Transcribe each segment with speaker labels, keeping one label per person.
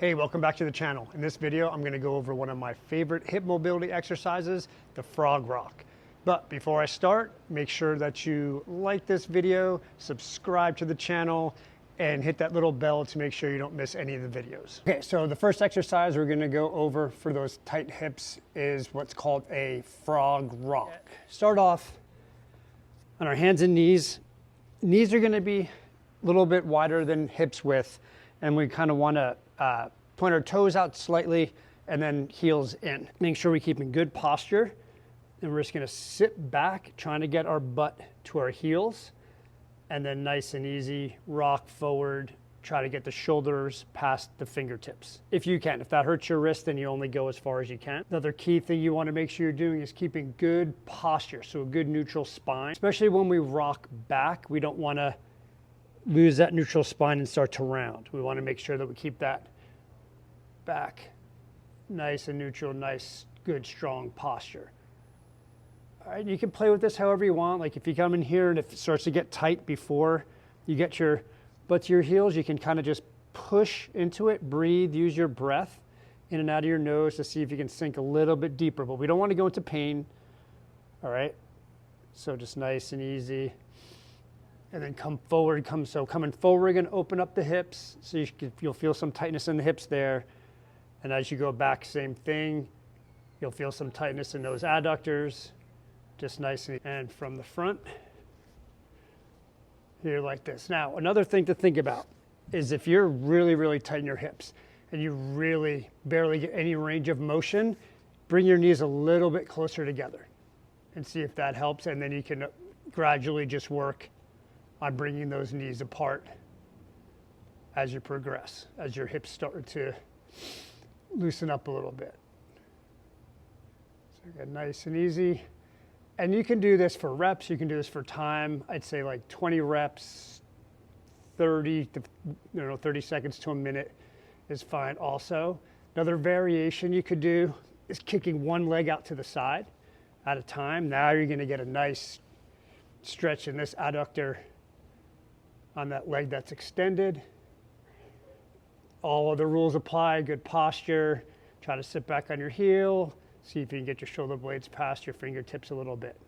Speaker 1: Hey, welcome back to the channel. In this video, I'm going to go over one of my favorite hip mobility exercises, the frog rock. But before I start, make sure that you like this video, subscribe to the channel, and hit that little bell to make sure you don't miss any of the videos. Okay, so the first exercise we're going to go over for those tight hips is what's called a frog rock. Start off on our hands and knees. Knees are going to be a little bit wider than hips width, and we kind of want to point our toes out slightly and then heels in. Make sure we keep in good posture. And we're just gonna sit back, trying to get our butt to our heels, and then nice and easy, rock forward, try to get the shoulders past the fingertips. If you can. If that hurts your wrist, then you only go as far as you can. Another key thing you wanna make sure you're doing is keeping good posture, so a good neutral spine. Especially when we rock back, we don't wanna lose that neutral spine and start to round. We want to make sure that we keep that back nice and neutral, nice, good, strong posture. All right, you can play with this however you want. Like if you come in here and if it starts to get tight before you get your butt to your heels, you can kind of just push into it, breathe, use your breath in and out of your nose to see if you can sink a little bit deeper, but we don't want to go into pain. All right, so just nice and easy. And then come forward, coming forward, we're gonna open up the hips, so you'll feel some tightness in the hips there. And as you go back, same thing. You'll feel some tightness in those adductors, just nice and from the front, here like this. Now, another thing to think about is if you're really, really tight in your hips and you really barely get any range of motion, bring your knees a little bit closer together and see if that helps. And then you can gradually just work on bringing those knees apart as you progress, as your hips start to loosen up a little bit. So again, nice and easy. And you can do this for reps, you can do this for time. I'd say like 20 reps, 30 seconds to a minute is fine also. Another variation you could do is kicking one leg out to the side at a time. Now you're gonna get a nice stretch in this adductor on that leg that's extended. All other rules apply, good posture. Try to sit back on your heel. See if you can get your shoulder blades past your fingertips a little bit.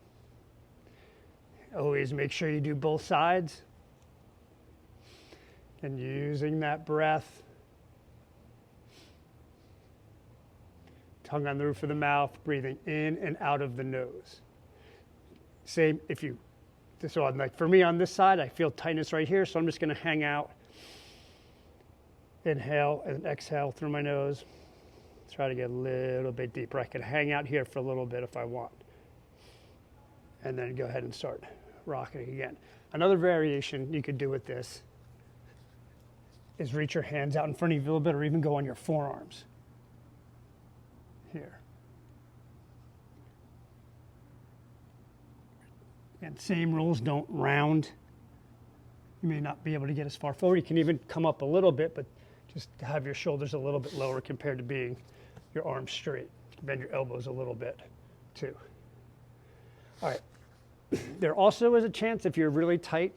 Speaker 1: Always make sure you do both sides. And using that breath. Tongue on the roof of the mouth, breathing in and out of the nose. Same if you So like for me on this side, I feel tightness right here, so I'm just gonna hang out. Inhale and exhale through my nose. Try to get a little bit deeper. I can hang out here for a little bit if I want. And then go ahead and start rocking again. Another variation you could do with this is reach your hands out in front of you a little bit, or even go on your forearms. Here. And same rules, don't round. You may not be able to get as far forward. You can even come up a little bit, but just have your shoulders a little bit lower compared to being your arms straight. Bend your elbows a little bit too. All right. There also is a chance if you're really tight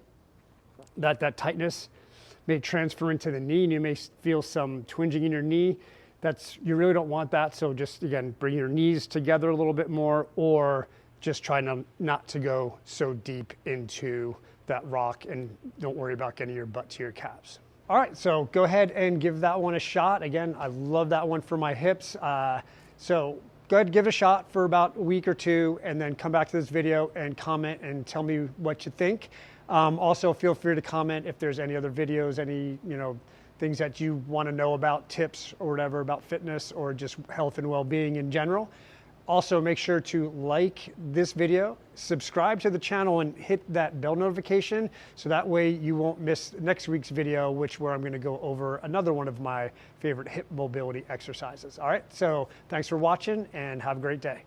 Speaker 1: that that tightness may transfer into the knee and you may feel some twinging in your knee. You really don't want that. So just again, bring your knees together a little bit more, or just try not to go so deep into that rock, and don't worry about getting your butt to your calves. All right, so go ahead and give that one a shot. Again, I love that one for my hips. So go ahead and give it a shot for about a week or two, and then come back to this video and comment and tell me what you think. Also, feel free to comment if there's any other videos, any things that you want to know about, tips or whatever about fitness or just health and well-being in general. Also, make sure to like this video, subscribe to the channel, and hit that bell notification so that way you won't miss next week's video, where I'm going to go over another one of my favorite hip mobility exercises. All right, so thanks for watching and have a great day.